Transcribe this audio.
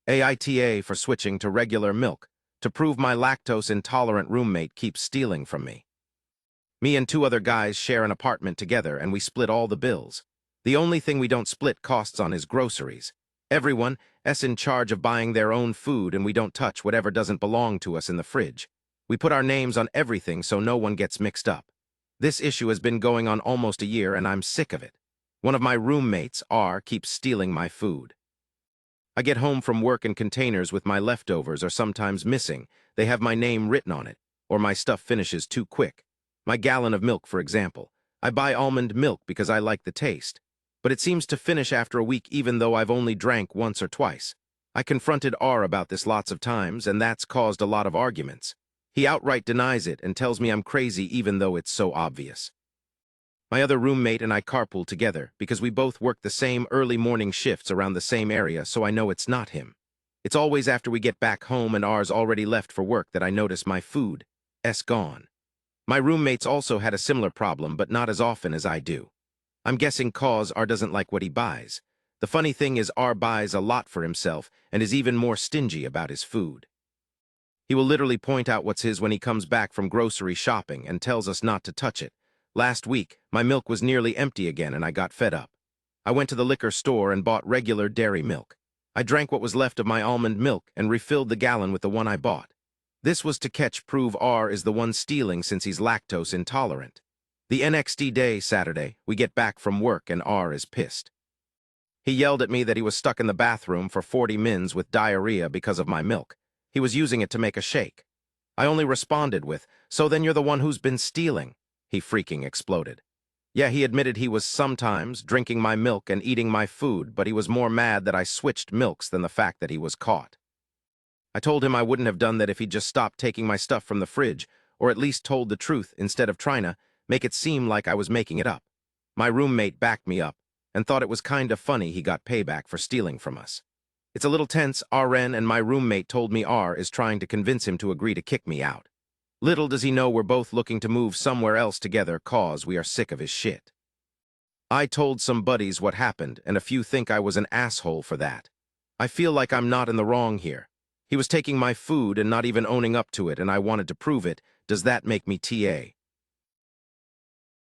AITA for switching to regular milk, to prove my lactose-intolerant roommate keeps stealing from me. Me and two other guys share an apartment together and we split all the bills. The only thing we don't split costs on is groceries. Everyone's in charge of buying their own food and we don't touch whatever doesn't belong to us in the fridge. We put our names on everything so no one gets mixed up. This issue has been going on almost a year and I'm sick of it. One of my roommates, R, keeps stealing my food. I get home from work and containers with my leftovers are sometimes missing. They have my name written on it, or my stuff finishes too quick. My gallon of milk, for example. I buy almond milk because I like the taste. But it seems to finish after a week even though I've only drank once or twice. I confronted R about this lots of times and that's caused a lot of arguments. He outright denies it and tells me I'm crazy even though it's so obvious. My other roommate and I carpool together because we both work the same early morning shifts around the same area, so I know it's not him. It's always after we get back home and R's already left for work that I notice my food's gone. My roommates also had a similar problem, but not as often as I do. I'm guessing cause R doesn't like what he buys. The funny thing is R buys a lot for himself and is even more stingy about his food. He will literally point out what's his when he comes back from grocery shopping and tells us not to touch it. Last week, my milk was nearly empty again and I got fed up. I went to the liquor store and bought regular dairy milk. I drank what was left of my almond milk and refilled the gallon with the one I bought. This was to prove R is the one stealing since he's lactose intolerant. The next day, Saturday, we get back from work and R is pissed. He yelled at me that he was stuck in the bathroom for 40 mins with diarrhea because of my milk. He was using it to make a shake. I only responded with, "So then you're the one who's been stealing." He freaking exploded. Yeah, he admitted he was sometimes drinking my milk and eating my food, but he was more mad that I switched milks than the fact that he was caught. I told him I wouldn't have done that if he'd just stopped taking my stuff from the fridge, or at least told the truth instead of trying to make it seem like I was making it up. My roommate backed me up and thought it was kind of funny he got payback for stealing from us. It's a little tense. RN and my roommate told me R is trying to convince him to agree to kick me out. Little does he know we're both looking to move somewhere else together cause we are sick of his shit. I told some buddies what happened and a few think I was an asshole for that. I feel like I'm not in the wrong here. He was taking my food and not even owning up to it and I wanted to prove it. Does that make me TA?